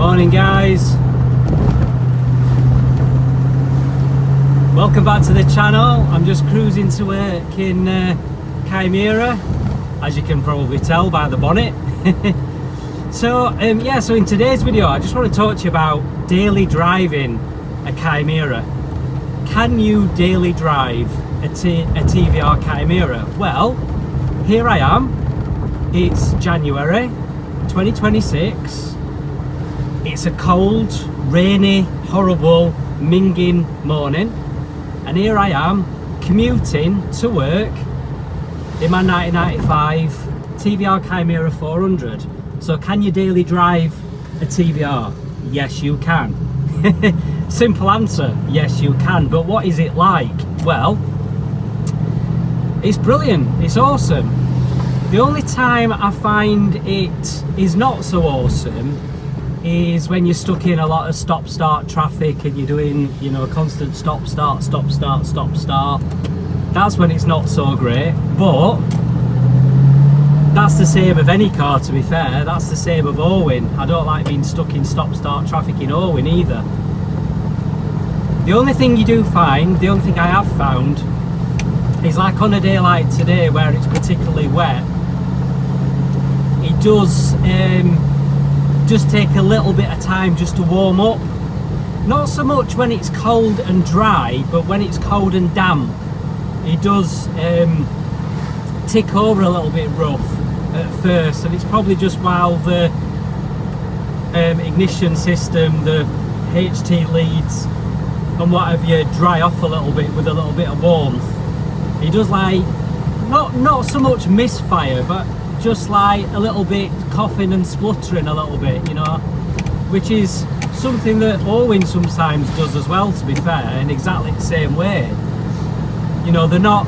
Morning guys, welcome back to the channel. I'm just cruising to work in Chimaera, as you can probably tell by the bonnet. So in today's video I just want to talk to you about daily driving a Chimaera. Can you daily drive a TVR Chimaera? Well, here I am. It's January 2026. It's a cold, rainy, horrible, minging morning, and here I am commuting to work in my 1995 TVR Chimaera 400. So can you daily drive a TVR? Yes you can. Simple answer, yes you can. But what is it like? Well, it's brilliant, it's awesome. The only time I find it is not so awesome is when you're stuck in a lot of stop-start traffic and you're doing, you know, a constant stop-start, stop-start, stop-start. That's when it's not so great, but that's the same of any car, to be fair. That's the same of Owen. I don't like being stuck in stop-start traffic in Owen either. The only thing you do find, the only thing I have found, is like on a day like today where it's particularly wet, it does just take a little bit of time just to warm up. Not so much when it's cold and dry, but when it's cold and damp, it does tick over a little bit rough at first, and it's probably just while the ignition system, the HT leads and what have you dry off a little bit with a little bit of warmth. It does like not so much misfire, but just like a little bit coughing and spluttering a little bit, you know, which is something that Owen sometimes does as well, to be fair, in exactly the same way. You know, they're not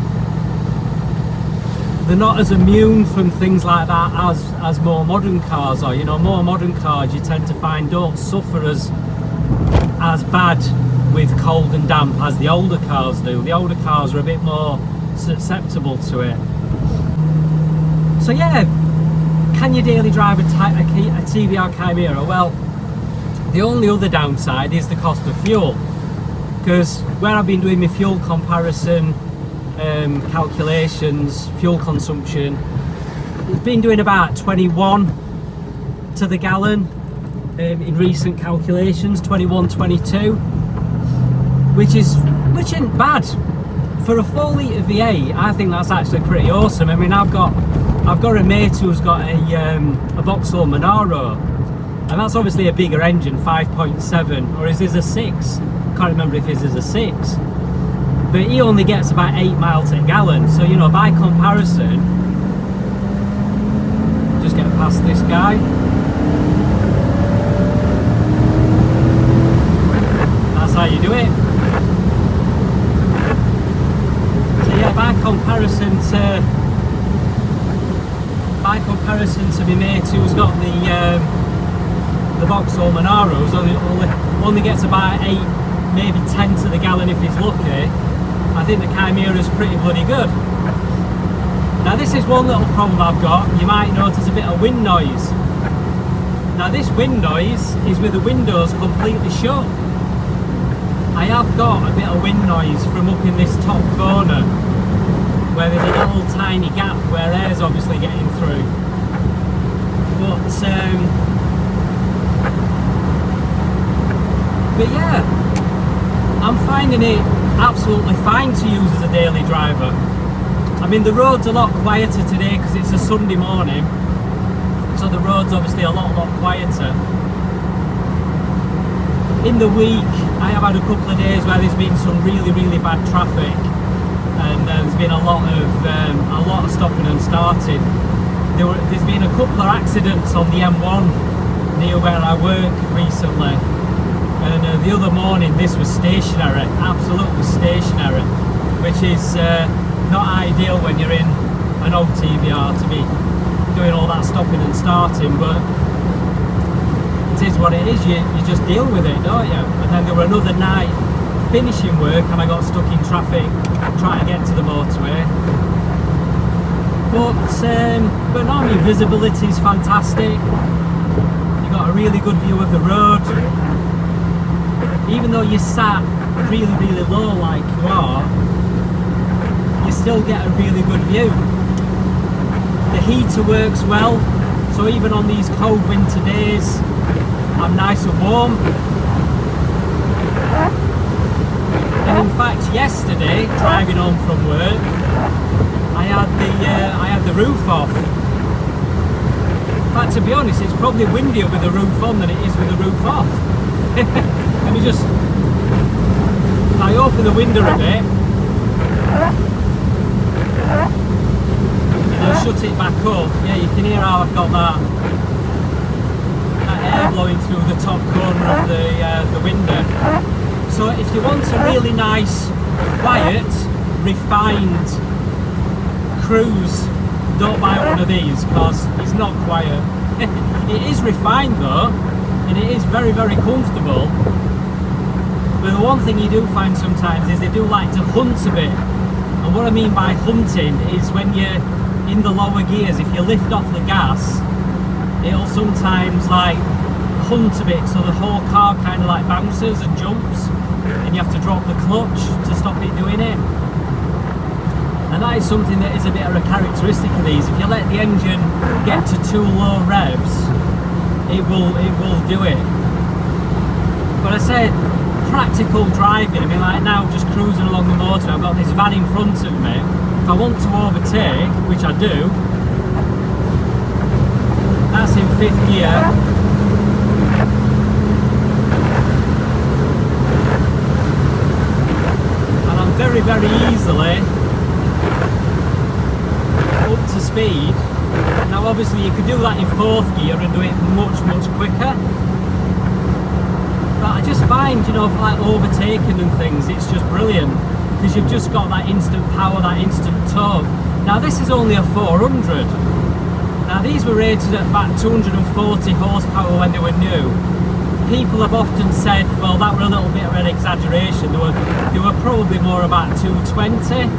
as immune from things like that as more modern cars are. You know, more modern cars you tend to find don't suffer as bad with cold and damp as the older cars do. The older cars are a bit more susceptible to it. So yeah, can you daily drive a TVR Chimaera? Well, the only other downside is the cost of fuel, because where I've been doing my fuel comparison calculations, fuel consumption, it's been doing about 21 to the gallon in recent calculations, 21, 22, which isn't bad. For a 4 litre V8, I think that's actually pretty awesome. I mean, I've got a mate who's got a Vauxhall Monaro, and that's obviously a bigger engine, 5.7, or is this a 6? Can't remember if his is a 6. But he only gets about 8 miles a gallon, so you know, by comparison, just get past this guy. That's how you do it. So yeah, by comparison to my mate who's got the Vauxhall Monaros, only gets about 8, maybe 10 to the gallon if he's lucky. I think the Chimaera is pretty bloody good. Now this is one little problem I've got. You might notice a bit of wind noise. Now this wind noise is with the windows completely shut. I have got a bit of wind noise from up in this top corner, where there's a little tiny gap where air's obviously getting through. But yeah, I'm finding it absolutely fine to use as a daily driver. I mean, the road's a lot quieter today because it's a Sunday morning, so the road's obviously a lot quieter. In the week, I have had a couple of days where there's been some really bad traffic, and there's been a lot of stopping and starting. There's been a couple of accidents on the M1 near where I work recently, and the other morning this was stationary, absolutely stationary, which is not ideal when you're in an old TVR to be doing all that stopping and starting, but it is what it is. You just deal with it, don't you? And then there were another night finishing work and I got stuck in traffic trying to get to the motorway. But no, I mean, visibility is fantastic. You got a really good view of the road. Even though you're sat really, really low like you are, you still get a really good view. The heater works well, so even on these cold winter days, I'm nice and warm. And in fact, yesterday, driving home from work, I had the roof off. In fact, to be honest, it's probably windier with the roof on than it is with the roof off. Let me just, if I open the window a bit, and I'll shut it back up, yeah, you can hear how I've got that air blowing through the top corner of the window. So if you want a really nice, quiet, refined cruise, don't buy one of these because it's not quiet. It is refined though, and it is very, very comfortable. But the one thing you do find sometimes is they do like to hunt a bit. And what I mean by hunting is when you're in the lower gears, if you lift off the gas, it'll sometimes like hunt a bit, so the whole car kind of like bounces and jumps, and you have to drop the clutch to stop it doing it. And that is something that is a bit of a characteristic of these. If you let the engine get to too low revs, it will do it. But I said practical driving. I mean, like now just cruising along the motorway, I've got this van in front of me. If I want to overtake, which I do, that's in 5th gear. And I'm very, very easily up to speed. Now obviously you could do that in 4th gear and do it much, much quicker. But I just find, you know, for like overtaking and things, it's just brilliant. Because you've just got that instant power, that instant torque. Now this is only a 400. Now these were rated at about 240 horsepower when they were new. People have often said, well, that were a little bit of an exaggeration. They were probably more about 220.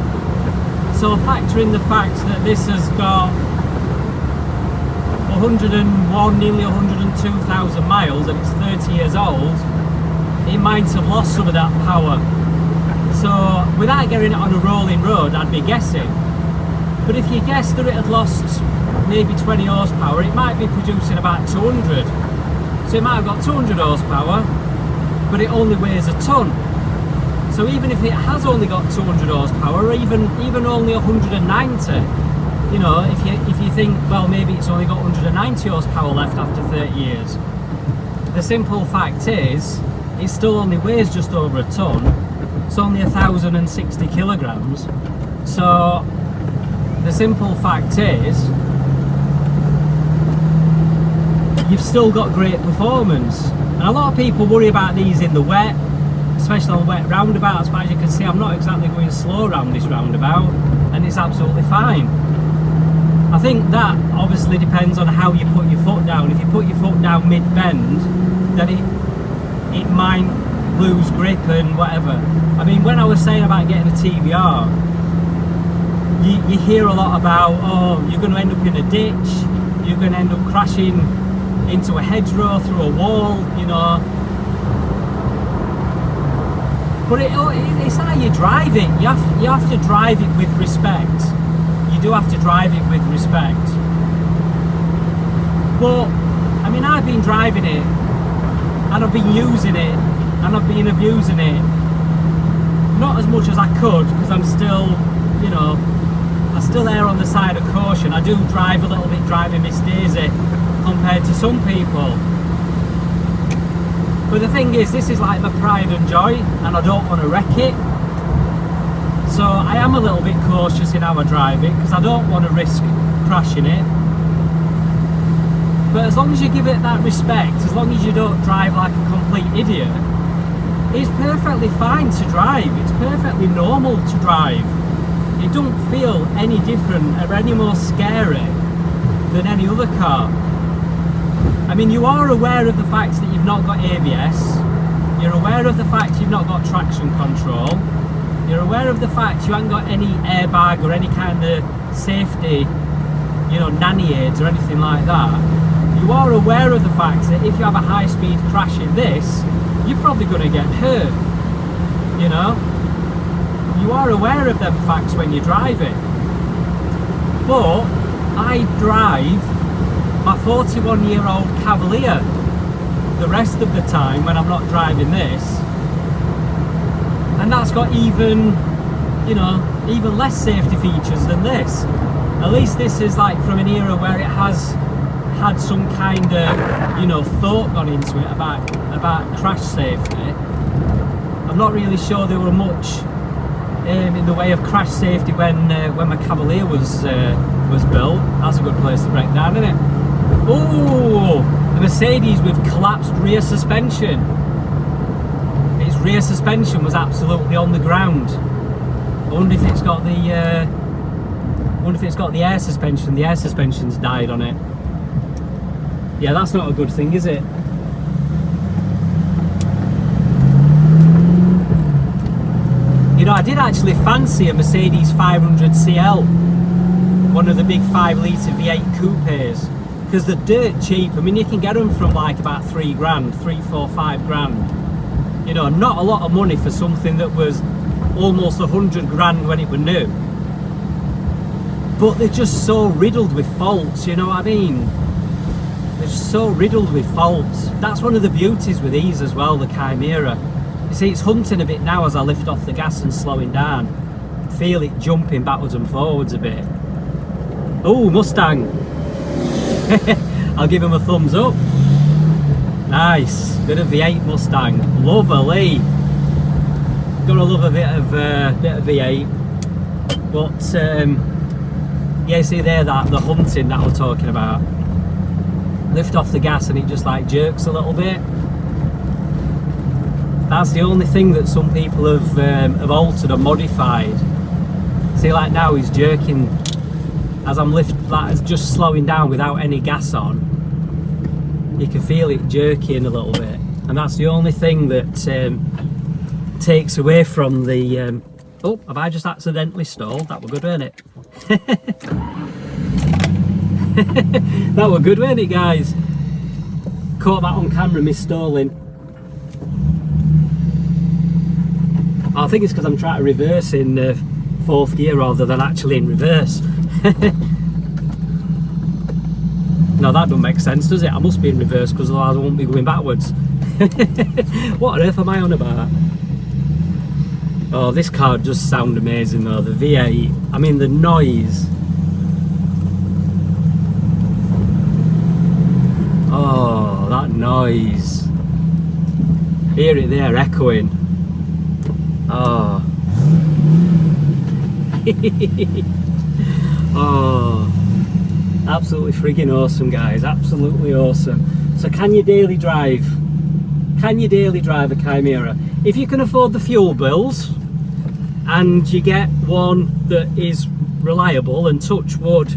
So factor in the fact that this has got 101, nearly 102,000 miles, and it's 30 years old, it might have lost some of that power. So without getting it on a rolling road, I'd be guessing. But if you guess that it had lost maybe 20 horsepower, it might be producing about 200. So it might have got 200 horsepower, but it only weighs a ton. So even if it has only got 200 horsepower, or even only 190, you know, if you think, well, maybe it's only got 190 horsepower left after 30 years. The simple fact is, it still only weighs just over a ton. It's only 1,060 kilograms. So the simple fact is, you've still got great performance. And a lot of people worry about these in the wet, especially on wet roundabouts, but as you can see, I'm not exactly going slow around this roundabout, and it's absolutely fine. I think that obviously depends on how you put your foot down. If you put your foot down mid-bend, then it might lose grip and whatever. I mean, when I was saying about getting a TVR, you hear a lot about, oh, you're going to end up in a ditch, you're going to end up crashing into a hedgerow, through a wall, you know. But it's how you drive it. You have to drive it with respect. You do have to drive it with respect. But I mean, I've been driving it, and I've been using it, and I've been abusing it. Not as much as I could, because I'm still, you know, I still err on the side of caution. I do drive a little bit driving Miss Daisy compared to some people. But the thing is, this is like my pride and joy, and I don't want to wreck it. So I am a little bit cautious in how I drive it, because I don't want to risk crashing it. But as long as you give it that respect, as long as you don't drive like a complete idiot, it's perfectly fine to drive. It's perfectly normal to drive. It don't feel any different or any more scary than any other car. I mean, you are aware of the fact that you've not got ABS. You're aware of the fact you've not got traction control. You're aware of the fact you haven't got any airbag or any kind of safety, you know, nanny aids or anything like that. you are aware of the fact that if you have a high-speed crash in this, you're probably going to get hurt, you know. You are aware of them facts when you're driving. But I drive my 41-year-old Cavalier the rest of the time when I'm not driving this, and that's got even, you know, even less safety features than this. At least this is like from an era where it has had some kind of, you know, thought gone into it about crash safety. I'm not really sure there were much in the way of crash safety when my Cavalier was built. That's a good place to break down, isn't it? Oh, a Mercedes with collapsed rear suspension. Its rear suspension was absolutely on the ground. I wonder if it's got the air suspension. The air suspension's died on it. Yeah, that's not a good thing, is it? You know, I did actually fancy a Mercedes 500 CL, one of the big 5-litre V8 coupes, because they're dirt cheap. I mean, you can get them from like about 3 grand, 3, 4, 5 grand. You know, not a lot of money for something that was almost 100 grand when it was new. But they're just so riddled with faults, you know what I mean? They're just so riddled with faults. That's one of the beauties with these as well, the Chimaera. You see, it's hunting a bit now as I lift off the gas and slowing down. Feel it jumping backwards and forwards a bit. Oh, Mustang. I'll give him a thumbs up. Nice, bit of V8 Mustang, lovely. Gotta love a bit of V8. But yeah, see there, that the hunting that we're talking about. Lift off the gas and it just like jerks a little bit. That's the only thing that some people have altered or modified. See, like now he's jerking as I'm just slowing down without any gas on. You can feel it jerking a little bit, and that's the only thing that takes away from the. Oh, have I just accidentally stalled? That were good, weren't it? That were good, weren't it, guys? Caught that on camera, me stalling. I think it's because I'm trying to reverse in 4th gear rather than actually in reverse. No, that doesn't make sense, does it? I must be in reverse because otherwise I won't be going backwards. What on earth am I on about? Oh, this car does sound amazing though, the V8. I mean, the noise. Oh, that noise. Hear it there echoing. Oh. Oh. Absolutely friggin' awesome, guys. Absolutely awesome. So can you daily drive? Can you daily drive a Chimaera? If you can afford the fuel bills and you get one that is reliable, and touch wood,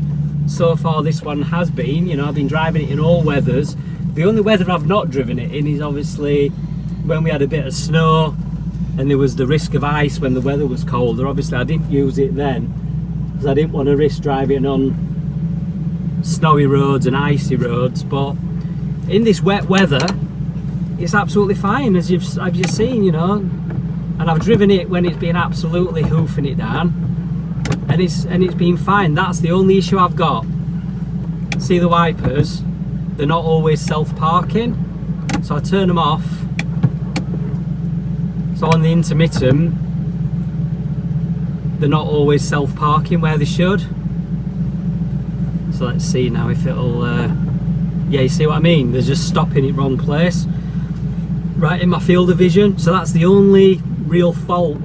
so far this one has been, you know, I've been driving it in all weathers. The only weather I've not driven it in is obviously when we had a bit of snow and there was the risk of ice when the weather was colder. Obviously I didn't use it then because I didn't want to risk driving on snowy roads and icy roads, but in this wet weather it's absolutely fine, as you've seen, you know. And I've driven it when it's been absolutely hoofing it down, and it's been fine. That's the only issue I've got. See the wipers, they're not always self-parking, so I turn them off. So on the intermittent they're not always self-parking where they should. So let's see now if it'll yeah, you see what I mean? They're just stopping in wrong place, right in my field of vision. So that's the only real fault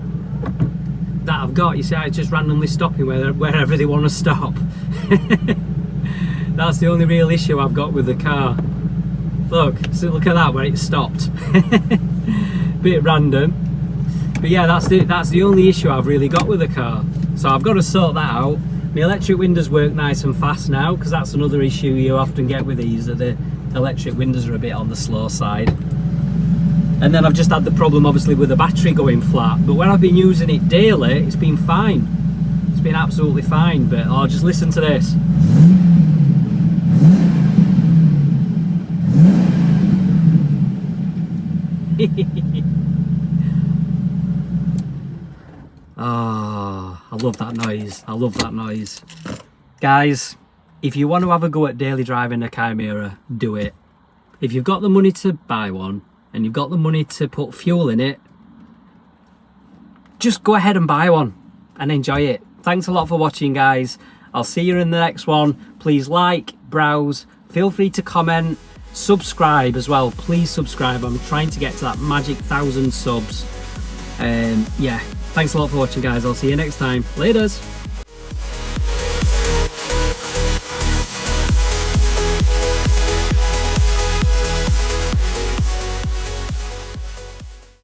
that I've got. You see, it's just randomly stopping wherever they want to stop. That's the only real issue I've got with the car. Look, so look at that, where it stopped. Bit random, but yeah, that's the only issue I've really got with the car. So I've got to sort that out. My electric windows work nice and fast now, because that's another issue you often get with these, that the electric windows are a bit on the slow side. And then I've just had the problem obviously with the battery going flat, but when I've been using it daily it's been fine. It's been absolutely fine. But oh, just listen to this. Oh, I love that noise. I love that noise. Guys, if you want to have a go at daily driving a Chimaera, do it. If you've got the money to buy one and you've got the money to put fuel in it, just go ahead and buy one and enjoy it. Thanks a lot for watching, guys. I'll see you in the next one. Please like, browse, feel free to comment, subscribe as well. Please subscribe. I'm trying to get to that magic 1,000 subs. Yeah, thanks a lot for watching, guys. I'll see you next time. Laters.